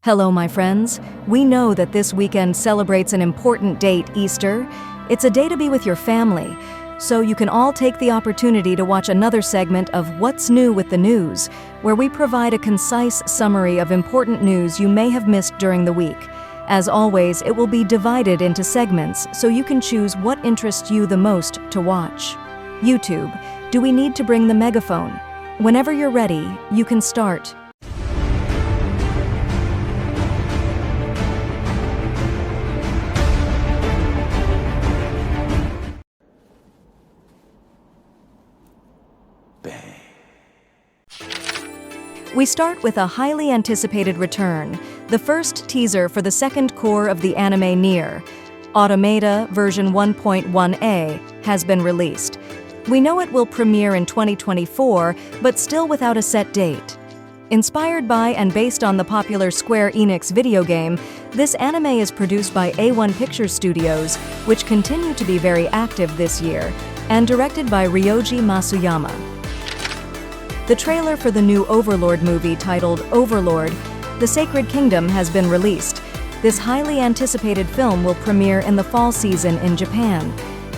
Hello, my friends. We know that this weekend celebrates an important date, Easter. It's a day to be with your family, so you can all take the opportunity to watch another segment of What's New with the News, where we provide a concise summary of important news you may have missed during the week. As always, it will be divided into segments, so you can choose what interests you the most to watch. YouTube, do we need to bring the megaphone? Whenever you're ready, you can start. We start with a highly anticipated return, the first teaser for the second core of the anime Nier. Automata version 1.1a has been released. We know it will premiere in 2024, but still without a set date. Inspired by and based on the popular Square Enix video game, this anime is produced by A1 Pictures Studios, which continue to be very active this year, and directed by Ryoji Masuyama. The trailer for the new Overlord movie titled Overlord, The Sacred Kingdom has been released. This highly anticipated film will premiere in the fall season in Japan.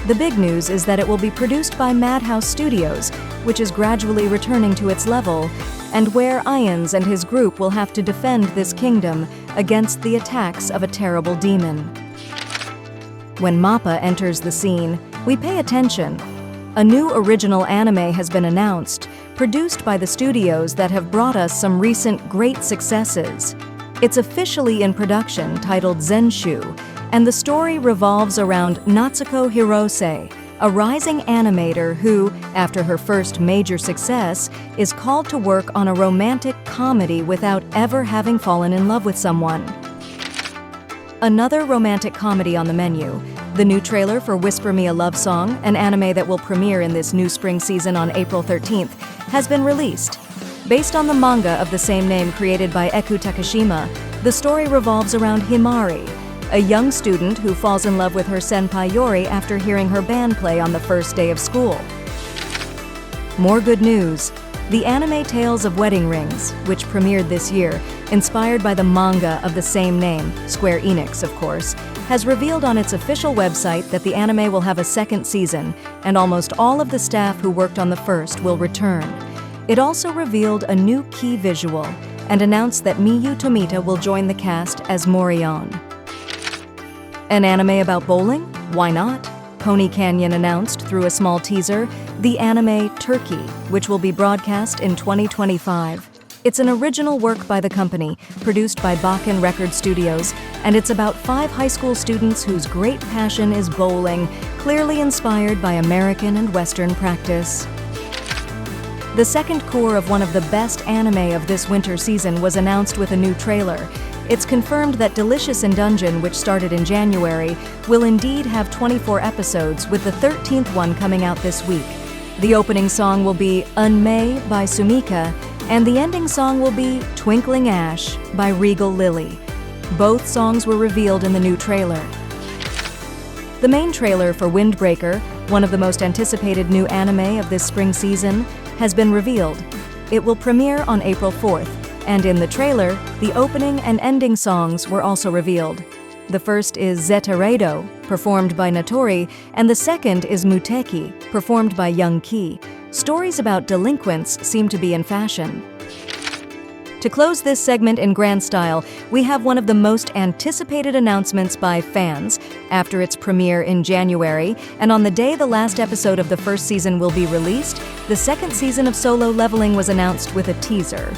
The big news is that it will be produced by Madhouse Studios, which is gradually returning to its level, and where Ions and his group will have to defend this kingdom against the attacks of a terrible demon. When Mappa enters the scene, we pay attention. A new original anime has been announced, produced by the studios that have brought us some recent great successes. It's officially in production, titled Zenshu, and the story revolves around Natsuko Hirose, a rising animator who, after her first major success, is called to work on a romantic comedy without ever having fallen in love with someone. Another romantic comedy on the menu, the new trailer for Whisper Me a Love Song, an anime that will premiere in this new spring season on April 13th, has been released. Based on the manga of the same name created by Eku Takashima, the story revolves around Himari, a young student who falls in love with her senpai Yori after hearing her band play on the first day of school. More good news. The anime Tales of Wedding Rings, which premiered this year, inspired by the manga of the same name, Square Enix, of course, has revealed on its official website that the anime will have a second season, and almost all of the staff who worked on the first will return. It also revealed a new key visual, and announced that Miyu Tomita will join the cast as Morion. An anime about bowling? Why not? Pony Canyon announced through a small teaser the anime Turkey, which will be broadcast in 2025. It's an original work by the company, produced by Bakken Record Studios, and it's about 5 high school students whose great passion is bowling, clearly inspired by American and Western practice. The second core of one of the best anime of this winter season was announced with a new trailer. It's confirmed that Delicious in Dungeon, which started in January, will indeed have 24 episodes, with the 13th one coming out this week. The opening song will be Unmei by Sumika, and the ending song will be Twinkling Ash by Regal Lily. Both songs were revealed in the new trailer. The main trailer for Windbreaker, one of the most anticipated new anime of this spring season, has been revealed. It will premiere on April 4th, and in the trailer, the opening and ending songs were also revealed. The first is Zetaredo, performed by Natori, and the second is Muteki, performed by Young Ki. Stories about delinquents seem to be in fashion. To close this segment in grand style, we have one of the most anticipated announcements by fans. After its premiere in January, and on the day the last episode of the first season will be released, the second season of Solo Leveling was announced with a teaser.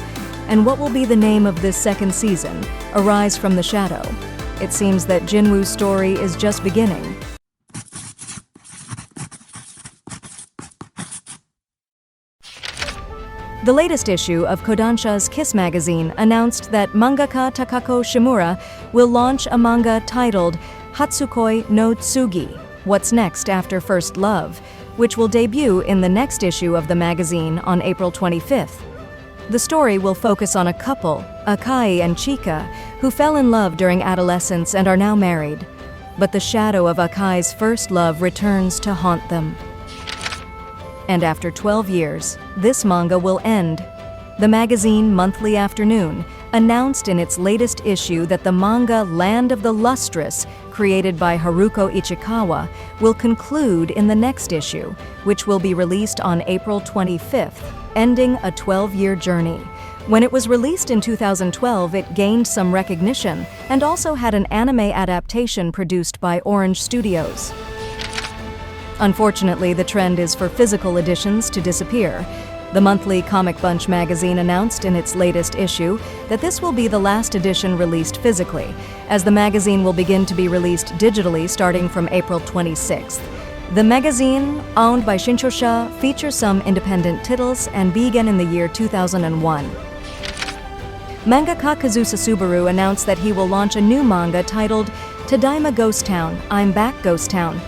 And what will be the name of this second season? Arise from the Shadow. It seems that Jinwoo's story is just beginning. The latest issue of Kodansha's Kiss magazine announced that mangaka Takako Shimura will launch a manga titled Hatsukoi no Tsugi, What's Next After First Love, which will debut in the next issue of the magazine on April 25th. The story will focus on a couple, Akai and Chika, who fell in love during adolescence and are now married. But the shadow of Akai's first love returns to haunt them. And after 12 years, this manga will end. The magazine Monthly Afternoon, announced in its latest issue that the manga Land of the Lustrous, created by Haruko Ichikawa, will conclude in the next issue, which will be released on April 25th, ending a 12-year journey. When it was released in 2012, it gained some recognition and also had an anime adaptation produced by Orange Studios. Unfortunately, the trend is for physical editions to disappear. The monthly Comic Bunch magazine announced in its latest issue that this will be the last edition released physically, as the magazine will begin to be released digitally starting from April 26th. The magazine, owned by Shinchosha, features some independent titles and began in the year 2001. Mangaka Kazusa Subaru announced that he will launch a new manga titled Tadaima Ghost Town, I'm Back Ghost Town.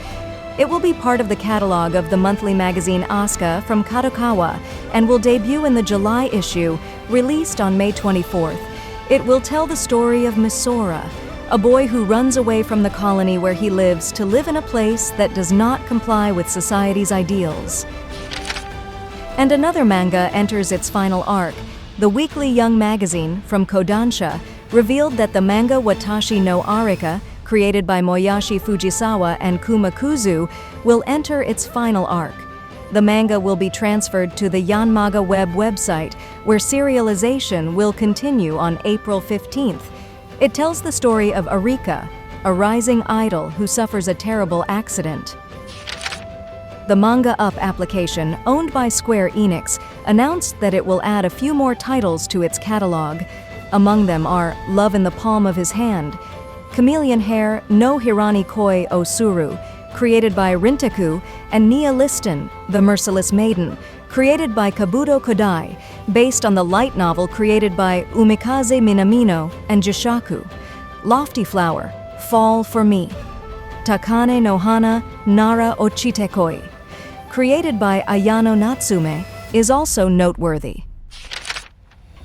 It will be part of the catalog of the monthly magazine Asuka from Kadokawa and will debut in the July issue, released on May 24th. It will tell the story of Misora, a boy who runs away from the colony where he lives to live in a place that does not comply with society's ideals. And another manga enters its final arc. The weekly Young magazine from Kodansha revealed that the manga Watashi no Arika, created by Moyashi Fujisawa and Kuma Kuzu, will enter its final arc. The manga will be transferred to the Yanmaga web website, where serialization will continue on April 15th. It tells the story of Arika, a rising idol who suffers a terrible accident. The Manga Up application, owned by Square Enix, announced that it will add a few more titles to its catalog. Among them are Love in the Palm of His Hand, Chameleon Hair no Hirani Koi Osuru, created by Rintaku, and Nia Liston, The Merciless Maiden, created by Kabuto Kodai, based on the light novel created by Umikaze Minamino and Jishaku. Lofty Flower, Fall for Me, Takane no Hana Nara Ochitekoi, created by Ayano Natsume, is also noteworthy.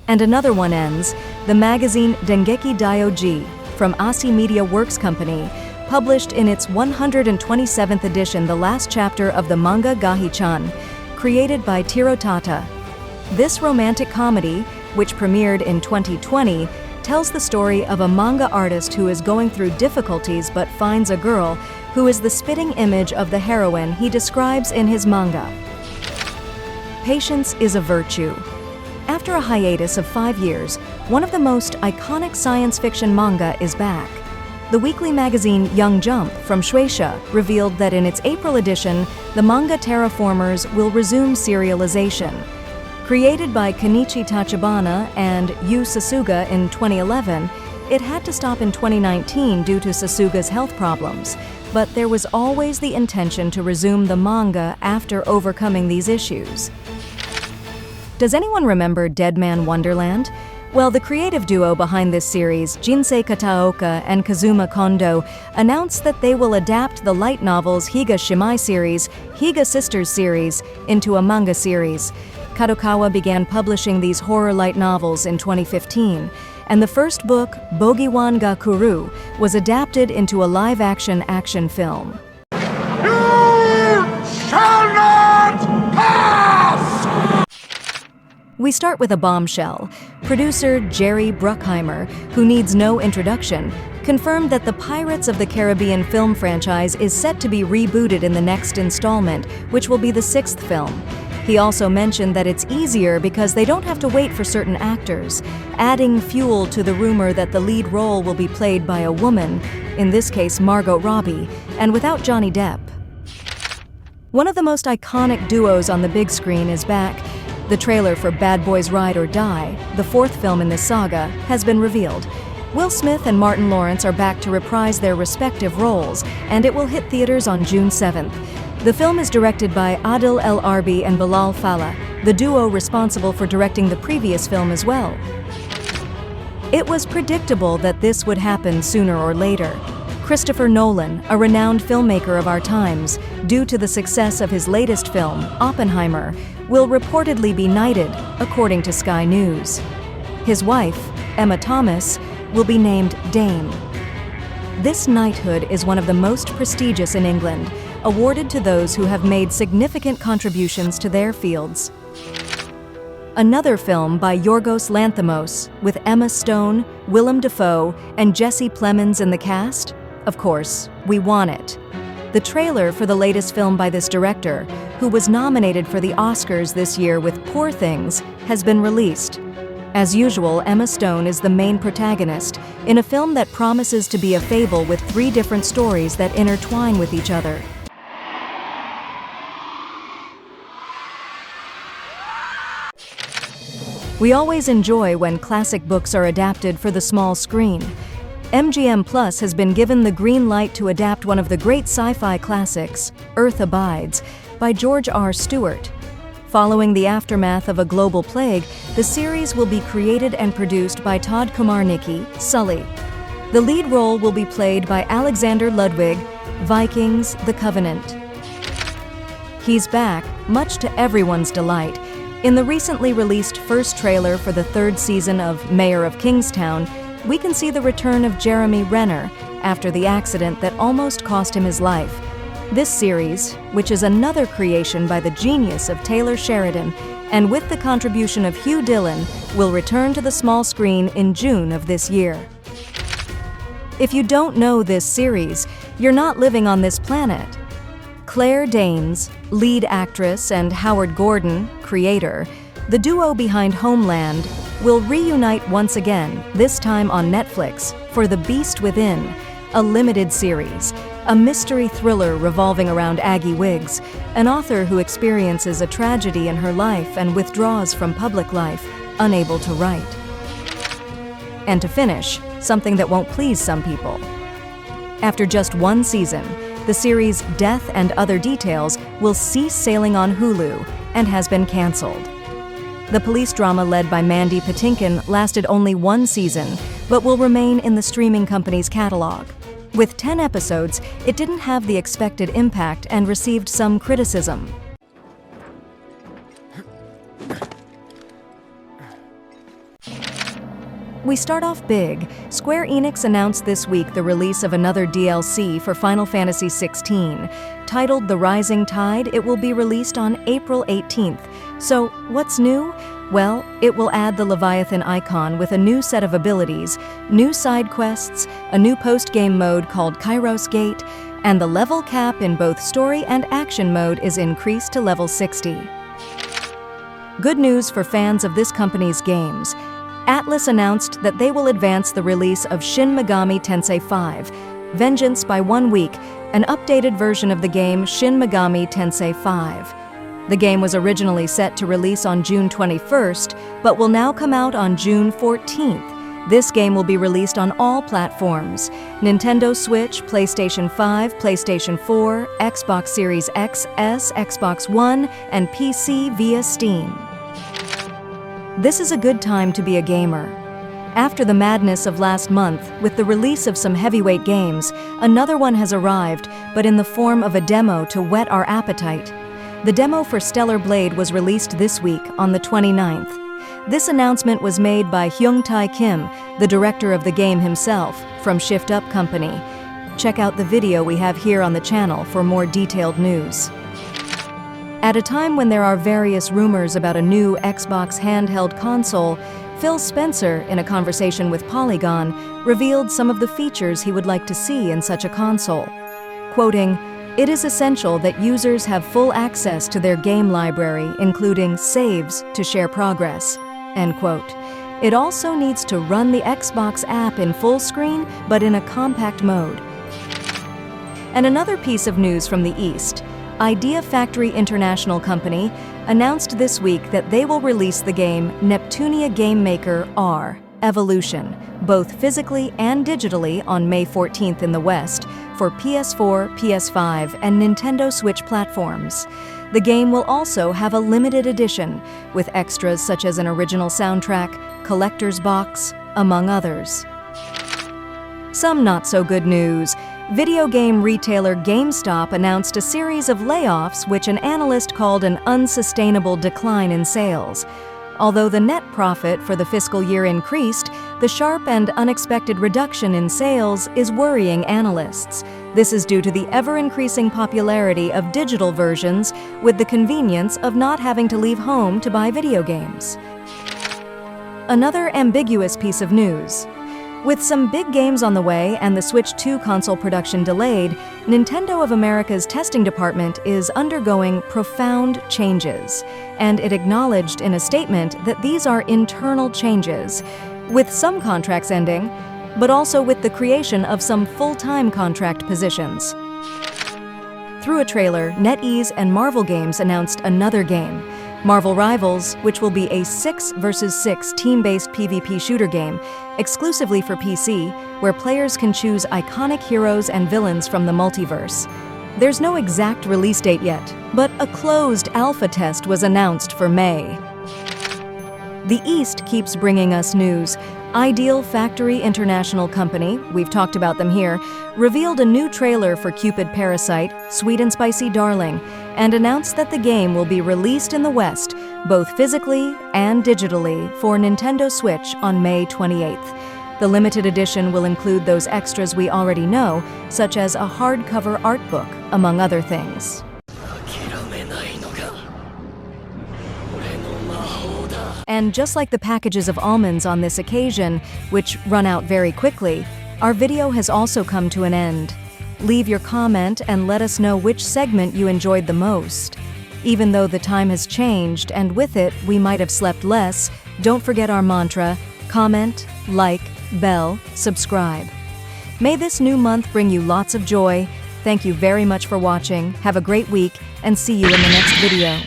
And another one ends, the magazine Dengeki Daioji from Asi Media Works Company, published in its 127th edition the last chapter of the manga Gahichan, created by Tirotata. This romantic comedy, which premiered in 2020, tells the story of a manga artist who is going through difficulties but finds a girl who is the spitting image of the heroine he describes in his manga. Patience is a virtue. After a hiatus of 5 years, one of the most iconic science fiction manga is back. The weekly magazine Young Jump from Shueisha revealed that in its April edition, the manga Terraformars will resume serialization. Created by Kenichi Tachibana and Yu Sasuga in 2011, it had to stop in 2019 due to Sasuga's health problems, but there was always the intention to resume the manga after overcoming these issues. Does anyone remember Dead Man Wonderland? Well, the creative duo behind this series, Jinsei Kataoka and Kazuma Kondo, announced that they will adapt the light novels Higa Shimai series, Higa Sisters series, into a manga series. Kadokawa began publishing these horror light novels in 2015, and the first book, Bogiwan ga Kuru, was adapted into a live-action action film. You shall not pass! We start with a bombshell. Producer Jerry Bruckheimer, who needs no introduction, confirmed that the Pirates of the Caribbean film franchise is set to be rebooted in the next installment, which will be the 6th film. He also mentioned that it's easier because they don't have to wait for certain actors, adding fuel to the rumor that the lead role will be played by a woman, in this case Margot Robbie, and without Johnny Depp. One of the most iconic duos on the big screen is back. The trailer for Bad Boys Ride or Die, the 4th film in this saga, has been revealed. Will Smith and Martin Lawrence are back to reprise their respective roles, and it will hit theaters on June 7th. The film is directed by Adil El Arbi and Bilal Fallah, the duo responsible for directing the previous film as well. It was predictable that this would happen sooner or later. Christopher Nolan, a renowned filmmaker of our times, due to the success of his latest film, Oppenheimer, will reportedly be knighted, according to Sky News. His wife, Emma Thomas, will be named Dame. This knighthood is one of the most prestigious in England, awarded to those who have made significant contributions to their fields. another film by Yorgos Lanthimos with Emma Stone, Willem Dafoe, and Jesse Plemons in the cast? Of course, we want it. The trailer for the latest film by this director, who was nominated for the Oscars this year with Poor Things, has been released. As usual, Emma Stone is the main protagonist in a film that promises to be a fable with 3 different stories that intertwine with each other. We always enjoy when classic books are adapted for the small screen. MGM Plus has been given the green light to adapt one of the great sci-fi classics, Earth Abides, by George R. Stewart. Following the aftermath of a global plague, the series will be created and produced by Todd Komarnicki, Sully. The lead role will be played by Alexander Ludwig, Vikings: The Covenant. He's back, much to everyone's delight. In the recently released first trailer for the 3rd season of Mayor of Kingstown, we can see the return of Jeremy Renner after the accident that almost cost him his life. This series, which is another creation by the genius of Taylor Sheridan, and with the contribution of Hugh Dillon, will return to the small screen in June of this year. If you don't know this series, you're not living on this planet. Claire Danes, lead actress, and Howard Gordon, creator, the duo behind Homeland, will reunite once again, this time on Netflix, for The Beast Within, a limited series, a mystery thriller revolving around Aggie Wiggs, an author who experiences a tragedy in her life and withdraws from public life, unable to write. And to finish, something that won't please some people. After just 1 season, the series Death and Other Details will cease sailing on Hulu and has been canceled. The police drama led by Mandy Patinkin lasted only 1 season, but will remain in the streaming company's catalog. With 10 episodes, it didn't have the expected impact and received some criticism. We start off big. Square Enix announced this week the release of another DLC for Final Fantasy XVI. Titled The Rising Tide, it will be released on April 18th. So, what's new? Well, it will add the Leviathan icon with a new set of abilities, new side quests, a new post-game mode called Kairos Gate, and the level cap in both story and action mode is increased to level 60. Good news for fans of this company's games. Atlus announced that they will advance the release of Shin Megami Tensei 5, Vengeance by 1 week, an updated version of the game Shin Megami Tensei 5. The game was originally set to release on June 21st, but will now come out on June 14th. This game will be released on all platforms: Nintendo Switch, PlayStation 5, PlayStation 4, Xbox Series XS, Xbox One, and PC via Steam. This is a good time to be a gamer. After the madness of last month, with the release of some heavyweight games, another one has arrived, but in the form of a demo to whet our appetite. The demo for Stellar Blade was released this week, on the 29th. This announcement was made by Hyung-Tae Kim, the director of the game himself, from Shift Up Company. Check out the video we have here on the channel for more detailed news. At a time when there are various rumors about a new Xbox handheld console, Phil Spencer, in a conversation with Polygon, revealed some of the features he would like to see in such a console. Quoting, "It is essential that users have full access to their game library, including saves to share progress." End quote. It also needs to run the Xbox app in full screen, but in a compact mode. And another piece of news from the East. Idea Factory International Company announced this week that they will release the game Neptunia Game Maker R Evolution, both physically and digitally on May 14th in the West, for PS4, PS5, and Nintendo Switch platforms. The game will also have a limited edition, with extras such as an original soundtrack, collector's box, among others. Some not-so-good news. Video game retailer GameStop announced a series of layoffs which an analyst called an unsustainable decline in sales. Although the net profit for the fiscal year increased, the sharp and unexpected reduction in sales is worrying analysts. This is due to the ever-increasing popularity of digital versions with the convenience of not having to leave home to buy video games. Another ambiguous piece of news. With some big games on the way and the Switch 2 console production delayed, Nintendo of America's testing department is undergoing profound changes, and it acknowledged in a statement that these are internal changes, with some contracts ending, but also with the creation of some full-time contract positions. Through a trailer, NetEase and Marvel Games announced another game, Marvel Rivals, which will be a 6 vs 6 team-based PvP shooter game, exclusively for PC, where players can choose iconic heroes and villains from the multiverse. There's no exact release date yet, but a closed alpha test was announced for May. The East keeps bringing us news. Ideal Factory International Company, we've talked about them here, revealed a new trailer for Cupid Parasite, Sweet and Spicy Darling, and announced that the game will be released in the West, both physically and digitally, for Nintendo Switch on May 28th. The limited edition will include those extras we already know, such as a hardcover art book, among other things. And just like the packages of almonds on this occasion, which run out very quickly, our video has also come to an end. Leave your comment and let us know which segment you enjoyed the most. Even though the time has changed and with it we might have slept less, don't forget our mantra: comment, like, bell, subscribe. May this new month bring you lots of joy. Thank you very much for watching, have a great week, and see you in the next video.